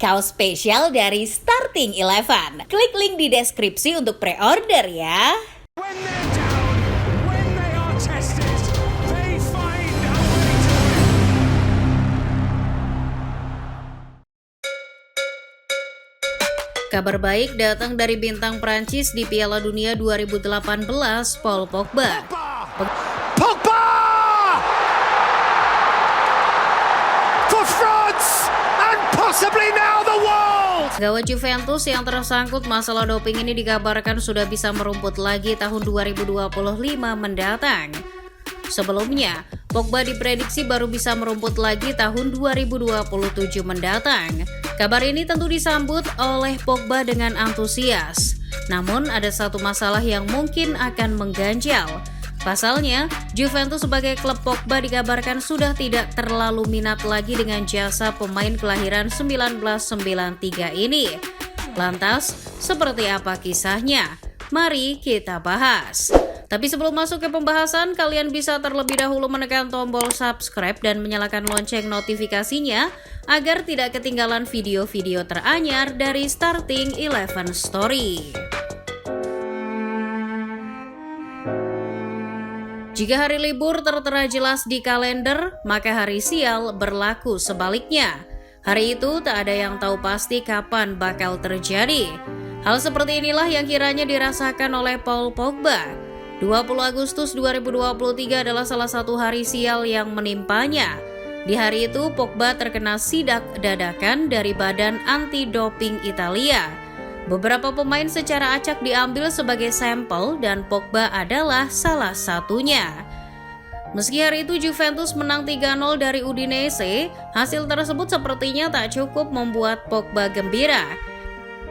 kaos spesial dari Starting Eleven. Klik link di deskripsi untuk pre-order ya. When they're down, when they are tested, they find a way to win. Kabar baik datang dari bintang Prancis di Piala Dunia 2018, Paul Pogba. Pogba! For France and possibly now the world! Gawat Juventus yang tersangkut masalah doping ini dikabarkan sudah bisa merumput lagi tahun 2025 mendatang. Sebelumnya, Pogba diprediksi baru bisa merumput lagi tahun 2027 mendatang. Kabar ini tentu disambut oleh Pogba dengan antusias. Namun ada satu masalah yang mungkin akan mengganjal. Pasalnya, Juventus sebagai klub Pogba dikabarkan sudah tidak terlalu minat lagi dengan jasa pemain kelahiran 1993 ini. Lantas, seperti apa kisahnya? Mari kita bahas. Tapi sebelum masuk ke pembahasan, kalian bisa terlebih dahulu menekan tombol subscribe dan menyalakan lonceng notifikasinya agar tidak ketinggalan video-video teranyar dari Starting Eleven Story. Jika hari libur tertera jelas di kalender, maka hari sial berlaku sebaliknya. Hari itu tak ada yang tahu pasti kapan bakal terjadi. Hal seperti inilah yang kiranya dirasakan oleh Paul Pogba. 20 Agustus 2023 adalah salah satu hari sial yang menimpanya. Di hari itu, Pogba terkena sidak dadakan dari Badan Anti-Doping Italia. Beberapa pemain secara acak diambil sebagai sampel dan Pogba adalah salah satunya. Meski hari itu Juventus menang 3-0 dari Udinese, hasil tersebut sepertinya tak cukup membuat Pogba gembira.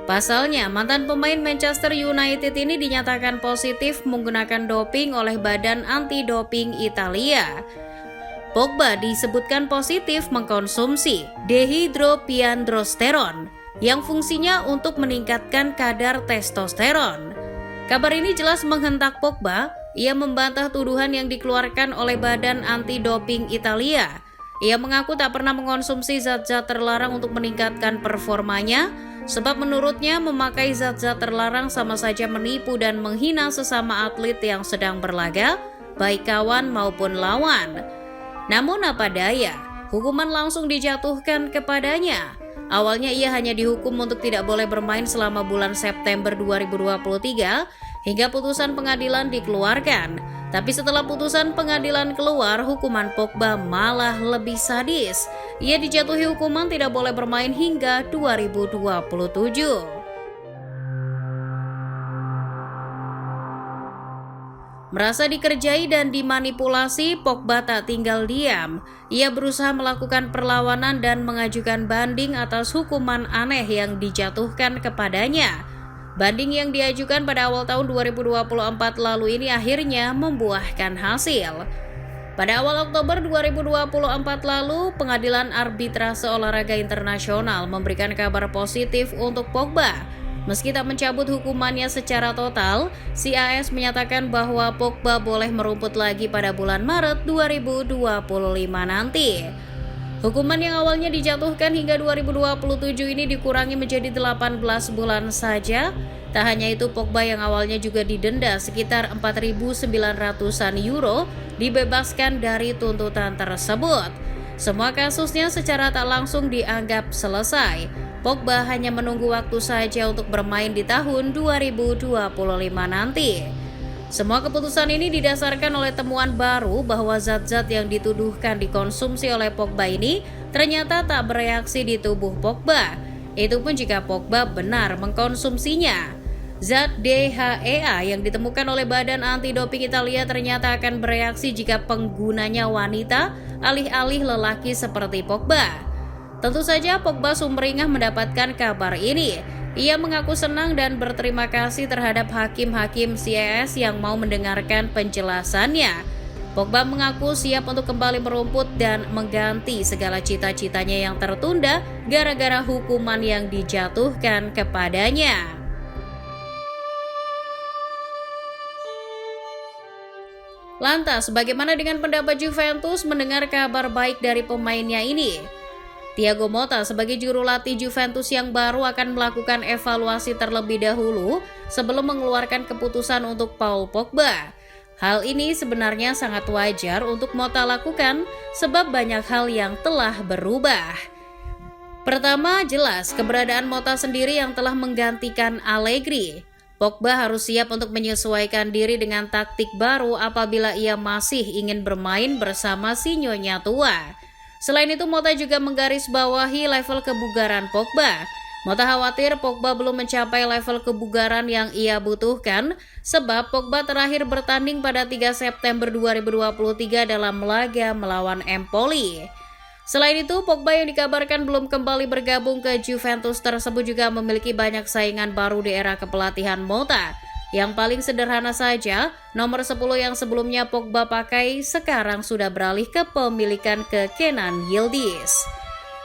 Pasalnya, mantan pemain Manchester United ini dinyatakan positif menggunakan doping oleh Badan Anti-Doping Italia. Pogba disebutkan positif mengkonsumsi dehidropiandrosteron yang fungsinya untuk meningkatkan kadar testosteron. Kabar ini jelas menghentak Pogba. Ia membantah tuduhan yang dikeluarkan oleh Badan Anti-Doping Italia. Ia mengaku tak pernah mengkonsumsi zat-zat terlarang untuk meningkatkan performanya, sebab menurutnya memakai zat-zat terlarang sama saja menipu dan menghina sesama atlet yang sedang berlaga, baik kawan maupun lawan. Namun apa daya, hukuman langsung dijatuhkan kepadanya. Awalnya ia hanya dihukum untuk tidak boleh bermain selama bulan September 2023 hingga putusan pengadilan dikeluarkan. Tapi setelah putusan pengadilan keluar, hukuman Pogba malah lebih sadis. Ia dijatuhi hukuman tidak boleh bermain hingga 2027. Merasa dikerjai dan dimanipulasi, Pogba tak tinggal diam. Ia berusaha melakukan perlawanan dan mengajukan banding atas hukuman aneh yang dijatuhkan kepadanya. Banding yang diajukan pada awal tahun 2024 lalu ini akhirnya membuahkan hasil. Pada awal Oktober 2024 lalu, Pengadilan Arbitrase Olahraga Internasional memberikan kabar positif untuk Pogba. Meski tak mencabut hukumannya secara total, CAS menyatakan bahwa Pogba boleh merumput lagi pada bulan Maret 2025 nanti. Hukuman yang awalnya dijatuhkan hingga 2027 ini dikurangi menjadi 18 bulan saja. Tak hanya itu, Pogba yang awalnya juga didenda sekitar 4.900-an euro dibebaskan dari tuntutan tersebut. Semua kasusnya secara tak langsung dianggap selesai. Pogba hanya menunggu waktu saja untuk bermain di tahun 2025 nanti. Semua keputusan ini didasarkan oleh temuan baru bahwa zat-zat yang dituduhkan dikonsumsi oleh Pogba ini ternyata tak bereaksi di tubuh Pogba. Itu pun jika Pogba benar mengkonsumsinya. Zat DHEA yang ditemukan oleh Badan Anti-Doping Italia ternyata akan bereaksi jika penggunanya wanita alih-alih lelaki seperti Pogba. Tentu saja Pogba sumringah mendapatkan kabar ini. Ia mengaku senang dan berterima kasih terhadap hakim-hakim CAS yang mau mendengarkan penjelasannya. Pogba mengaku siap untuk kembali merumput dan mengganti segala cita-citanya yang tertunda gara-gara hukuman yang dijatuhkan kepadanya. Lantas, bagaimana dengan pendapat Juventus mendengar kabar baik dari pemainnya ini? Thiago Motta sebagai juru latih Juventus yang baru akan melakukan evaluasi terlebih dahulu sebelum mengeluarkan keputusan untuk Paul Pogba. Hal ini sebenarnya sangat wajar untuk Motta lakukan sebab banyak hal yang telah berubah. Pertama, jelas keberadaan Motta sendiri yang telah menggantikan Allegri. Pogba harus siap untuk menyesuaikan diri dengan taktik baru apabila ia masih ingin bermain bersama si nyonya tua. Selain itu, Motta juga menggarisbawahi level kebugaran Pogba. Motta khawatir Pogba belum mencapai level kebugaran yang ia butuhkan, sebab Pogba terakhir bertanding pada 3 September 2023 dalam laga melawan Empoli. Selain itu, Pogba yang dikabarkan belum kembali bergabung ke Juventus tersebut juga memiliki banyak saingan baru di era kepelatihan Motta. Yang paling sederhana saja, nomor 10 yang sebelumnya Pogba pakai sekarang sudah beralih kepemilikan ke Kenan Yildiz.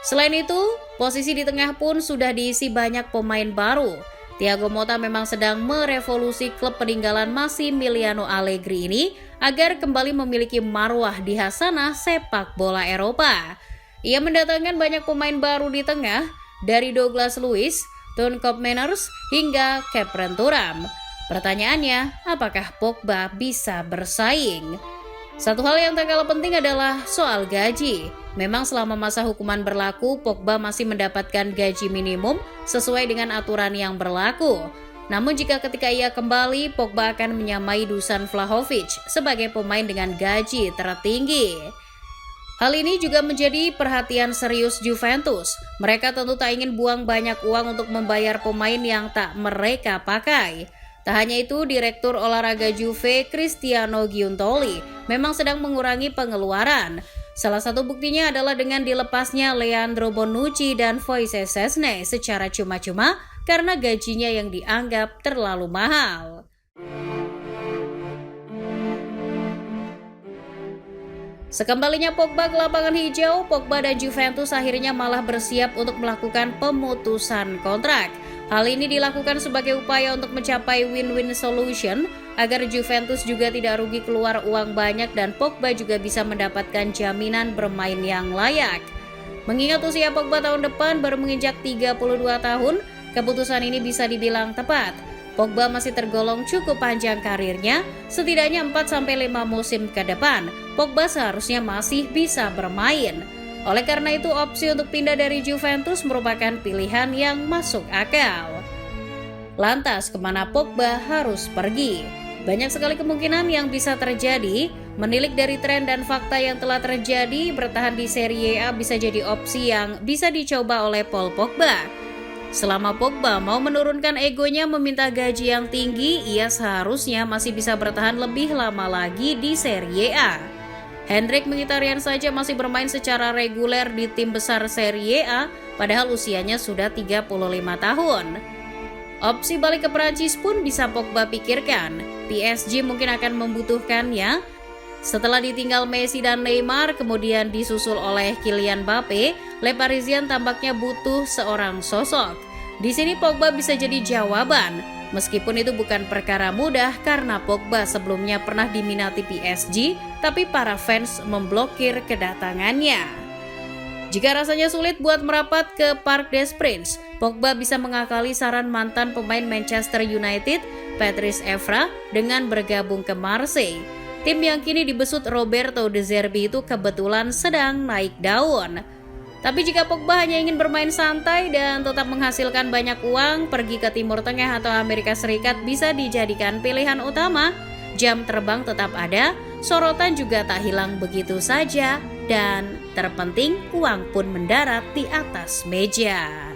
Selain itu, posisi di tengah pun sudah diisi banyak pemain baru. Thiago Motta memang sedang merevolusi klub peninggalan Massimiliano Allegri ini agar kembali memiliki marwah di hasanah sepak bola Eropa. Ia mendatangkan banyak pemain baru di tengah, dari Douglas Luiz, Ton Koopmeiners, hingga Khéphren Thuram. Pertanyaannya, apakah Pogba bisa bersaing? Satu hal yang tak kalah penting adalah soal gaji. Memang selama masa hukuman berlaku, Pogba masih mendapatkan gaji minimum sesuai dengan aturan yang berlaku. Namun jika ketika ia kembali, Pogba akan menyamai Dusan Vlahovic sebagai pemain dengan gaji tertinggi. Hal ini juga menjadi perhatian serius Juventus. Mereka tentu tak ingin buang banyak uang untuk membayar pemain yang tak mereka pakai. Tak hanya itu, Direktur Olahraga Juve, Cristiano Giuntoli, memang sedang mengurangi pengeluaran. Salah satu buktinya adalah dengan dilepasnya Leandro Bonucci dan Moises Szczesny secara cuma-cuma karena gajinya yang dianggap terlalu mahal. Sekembalinya Pogba ke lapangan hijau, Pogba dan Juventus akhirnya malah bersiap untuk melakukan pemutusan kontrak. Hal ini dilakukan sebagai upaya untuk mencapai win-win solution agar Juventus juga tidak rugi keluar uang banyak dan Pogba juga bisa mendapatkan jaminan bermain yang layak. Mengingat usia Pogba tahun depan baru menginjak 32 tahun, keputusan ini bisa dibilang tepat. Pogba masih tergolong cukup panjang karirnya, setidaknya 4-5 musim ke depan, Pogba seharusnya masih bisa bermain. Oleh karena itu, opsi untuk pindah dari Juventus merupakan pilihan yang masuk akal. Lantas, kemana Pogba harus pergi? Banyak sekali kemungkinan yang bisa terjadi. Menilik dari tren dan fakta yang telah terjadi, bertahan di Serie A bisa jadi opsi yang bisa dicoba oleh Paul Pogba. Selama Pogba mau menurunkan egonya meminta gaji yang tinggi, ia seharusnya masih bisa bertahan lebih lama lagi di Serie A. Hendrik Mkhitaryan saja masih bermain secara reguler di tim besar Serie A, padahal usianya sudah 35 tahun. Opsi balik ke Prancis pun bisa Pogba pikirkan. PSG mungkin akan membutuhkannya. Setelah ditinggal Messi dan Neymar, kemudian disusul oleh Kylian Mbappe, Le Parisien tampaknya butuh seorang sosok. Di sini Pogba bisa jadi jawaban. Meskipun itu bukan perkara mudah karena Pogba sebelumnya pernah diminati PSG, tapi para fans memblokir kedatangannya. Jika rasanya sulit buat merapat ke Parc des Princes, Pogba bisa mengakali saran mantan pemain Manchester United, Patrice Evra, dengan bergabung ke Marseille. Tim yang kini dibesut Roberto De Zerbi itu kebetulan sedang naik daun. Tapi jika Pogba hanya ingin bermain santai dan tetap menghasilkan banyak uang, pergi ke Timur Tengah atau Amerika Serikat bisa dijadikan pilihan utama. Jam terbang tetap ada, sorotan juga tak hilang begitu saja, dan terpenting uang pun mendarat di atas meja.